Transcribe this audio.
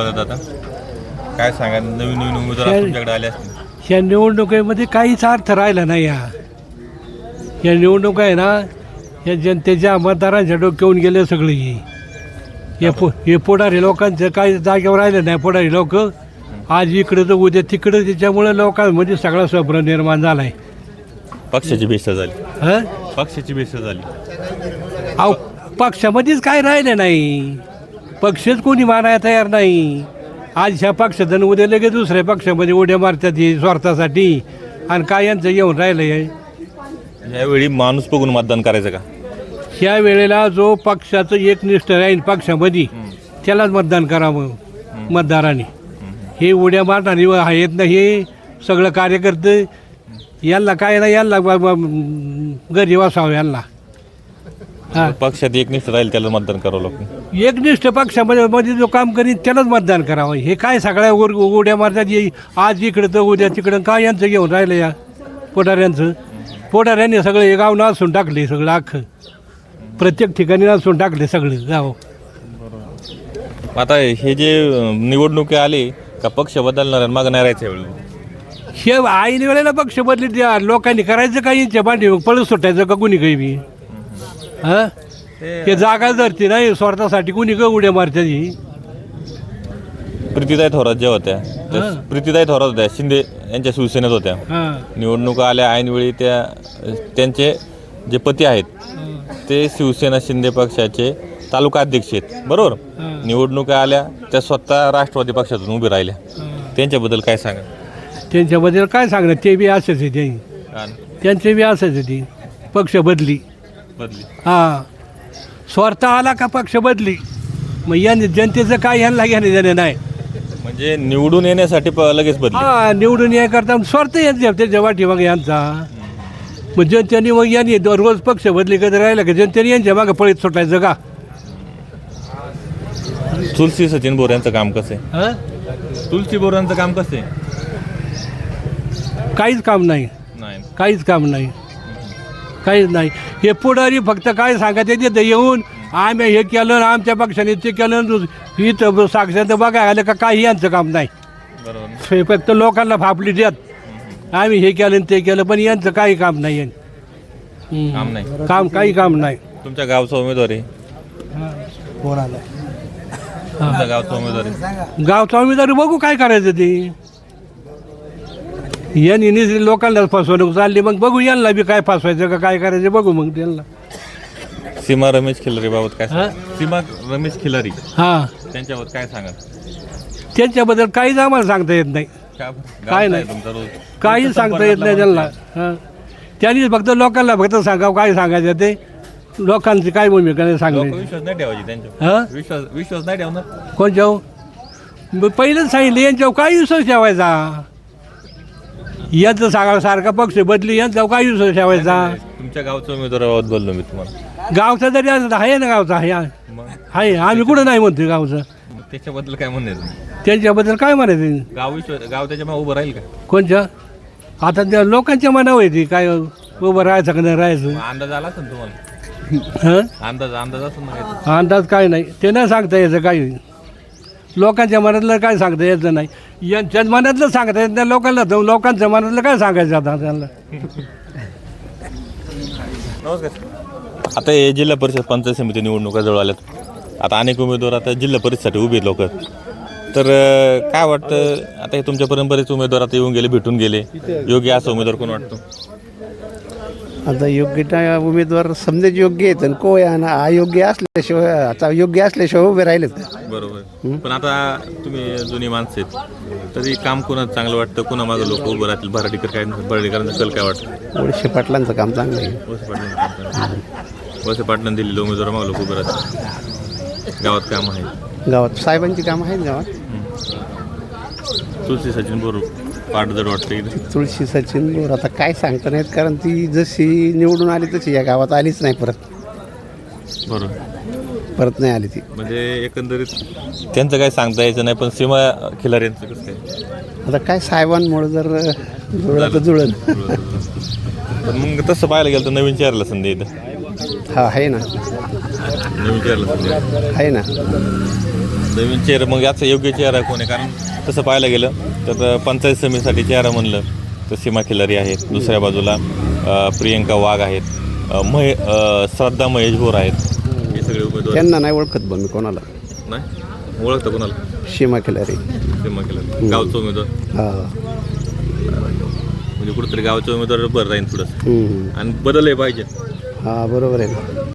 आहेत आता. काय सांगा, नवीन नवीन उमेदवार तुमच्याकडे आले असतील. या निवडणुकीमध्ये काहीच अर्थ राहिला नाही. या निवडणुका आहे ना, या जनतेच्या मतदारांच्या डोक्यावरून गेले सगळे. हे पुढारी लोकांचं काही जागेवर राहिलं नाही. पुढारी लोक आज इकडं तर उद्या तिकडं, त्याच्यामुळे लोकांमध्ये सगळा संभ्रम निर्माण झाला आहे. पक्षाची भेसळ झाली. हां, पक्षाची भेसळ झाली. अहो, पक्षामध्येच काय राहिलं नाही. पक्षच कोणी मानायला तयार नाही. आज ह्या पक्षात उद्या लगेच दुसऱ्या पक्षामध्ये उड्या मारतात ही स्वार्थासाठी. आणि काय यांचं येऊन राहिलं आहे. यावेळी माणूस बघून मतदान करायचं का? ह्या वेळेला जो पक्षाचं एकनिष्ठ राहील पक्षामध्ये त्यालाच मतदान करावं मतदारांनी. हे उड्या मारणारी आहेत ना, हे सगळं कार्यकर्ते यांना काय ना, यांना घरी वासावं यांना. हां, पक्षात एकनिष्ठ राहील त्याला मतदान करावं लागतं. एकनिष्ठ पक्षामध्ये मध्ये जो काम करीन त्यालाच मतदान करावं. हे काय सगळ्या उड्या मारतात, आज इकडं तर उद्या तिकडं. काय यांचं घेऊन राहिलं या पोटाऱ्यांचं. पोटाऱ्यांनी सगळं हे गाव नासून टाकले, सगळं अख्खं प्रत्येक ठिकाणी नासून टाकले सगळं गाव. आता हे जे निवडणुकी आले का पक्ष बदलणार मागं नाही राहायचं यावेळी. हे आईने वेळेला पक्ष बदली द्या. लोकांनी करायचं काही यांच्या पाठी पळत सुटायचं का कुणी काही बी. हां, हे जागा धरती नाही स्वार्थासाठी कुणी का उड्या मारतात. ही प्रीतीताई थोरात ज्या होत्या, प्रीतीताई थोरात होत्या, शिंदे यांच्या शिवसेनेत होत्या. निवडणुका आल्या ऐनवेळी त्यांचे जे पती आहेत ते शिवसेना शिंदे पक्षाचे तालुका अध्यक्ष आहेत, बरोबर. निवडणुका आल्या त्या स्वतः राष्ट्रवादी पक्षातून उभे राहिल्या. त्यांच्याबद्दल काय सांगा? त्यांच्याबद्दल काय सांगणार, ते बी असंच आहे. ते त्यांचे बी असंच आहे. ती पक्ष बदली. हां, स्वार्थ आला का पक्ष बदली. मग यांनी जनतेचं काय यांना घेणे देणे नाही. म्हणजे निवडून येण्यासाठी लगेच बदली. हां, निवडून या करता स्वार्थ यांच्या त्याच्या वाटी मग यांचा. मग जनतेने मग यांनी रोज पक्ष बदली कधी राहिला का जनतेने यांच्या मागं पळीत सुटायचं का? तुलसी सचिन बोर यांचं काम कसं आहे? हां, तुलसी बोर यांचं काम कसं आहे? काहीच काम नाही. काहीच काम नाही. काहीच नाही. हे पुढारी फक्त काय सांगत येते येऊन आम्ही हे केलं, आमच्या पक्षाने ते केलं, इथं साक्षात बघायला आलं का काही यांचं काम नाही. बरोबर. फक्त लोकांना फापली देत आम्ही हे केलं ते केलं, पण यांचं काही काम नाही. काम नाही. काही काम नाही. तुमच्या गावचा उमेदवार आहे? तुमच्या गावचा उमेदवार आहे? गावचा उमेदवार बघू काय करायचं ते. यांनी लोकांना फसवणूक चालली, मग बघू यांना बी काय फसवायचं का काय करायचं बघू मग त्यांना. सीमा रमेश खिलारी बाबत काय सीमा रमेश खिलारी हां, त्यांच्याबाबत काय सांगा? त्यांच्याबद्दल काहीच आम्हाला सांगता येत नाही. काय नाही, काही सांगता येत नाही त्यांना. हां, त्यांनी फक्त लोकांना फक्त सांगावं काय सांगायचं ते. लोकांची काय भूमिका नाही सांगायची. विश्वास नाही ठेवायची त्यांच्यावर. हां, विश्वास नाही ठेवणार. कोणच्यावर? पहिलंच सांगितलं यांच्यावर काय विश्वास ठेवायचा. यांचं सांगा सारखा पक्ष बदली, यांचा काय विश्वास ठेवायचा. तुमच्या गावचा उमेदवाराबाबत बोललो मी तुम्हाला. गावचा तरी आहे ना, गावचा आहे. आम्ही कुठं नाही म्हणतो गावचं. त्याच्याबद्दल काय म्हणणे? त्यांच्याबद्दल काय म्हणायचं. गाव त्याच्या मग उभं राहील का? कोणच्या? आता त्या लोकांच्या मनावर येते काय उभं राहायचं का नाही राहायचं. अंदाज आला असेल तुम्हाला? हां, अंदाज असेल ना. अंदाज काय नाही, ते नाही सांगता यायचं काही. लोकांच्या मनातलं काय सांगता यायचं नाही. यांच्या मनातलं सांगता येत नाही लोकांना. लोकांच्या मनातलं काय सांगायचं आता त्यांना. नमस्कार. आता हे जिल्हा परिषद पंचायत समिती निवडणुका जवळ आल्यात. आता अनेक उमेदवार आता जिल्हा परिषदसाठी उभे लोक. तर काय वाटतं आता हे तुमच्यापर्यंत बरेच उमेदवार आता येऊन गेले, भेटून गेले. योग्य असा उमेदवार कोण वाटतो? आता योग्य उमेदवार समजेच योग्य आहेत आणि कोण अयोग्य असल्याशिवाय, आता योग्य असल्याशिवाय उभे राहिलेत. बरोबर. पण आता तुम्ही जुनी माणसं आहेत तरी काम कोणाचं चांगलं वाटतं? कोणा मागं लोक उभं राहतील? भराडीकरांचं कल काय वाटतं? वळसे पाटलांचं काम चांगलं आहे. वळसे पाटलांनी दिलेलं उमेदवार मागं लोक उभं राहतील. गावात काम आहे, गावात साहेबांची कामं आहेत गावात. तुलसी सचिन बोर पाठजड वाटते. तुळशी सचिन बोर आता काय सांगता नाहीत, कारण ती जशी निवडून आली तशी या गावात आलीच नाही परत नाही आली ती. म्हणजे एकंदरीत त्यांचं काय सांगता यायचं नाही. पण सीमा खिलारी यांचं कसं काय? आता काय साहेबांमुळे जर जुळलं तर जुळलं. पण मग तसं पाहायला गेलं तर नवीन चेहऱ्याला संधी इथं. हा आहे ना, नवीन चेहऱ्याला संधी आहे ना. नवीन चेहरा मग याचा योग्य चेहरा कोण आहे? कारण तसं पाहायला गेलं तर पंचायत समितीसाठी चेहरा म्हणलं तर सीमा खिलारी आहेत, दुसऱ्या बाजूला प्रियंका वाघ आहेत, श्रद्धा महेश भोर आहेत. हे सगळे उमेदवार त्यांना नाही ओळखत बा मी कोणाला. नाही ओळखतं कोणाला? सीमा खिलारी. सीमा खिलारी गावचा उमेदवार. हा. म्हणजे कुठेतरी गावचा उमेदवार बरं राहील थोडंसं आणि बदलही पाहिजे. हा बरोबर आहे.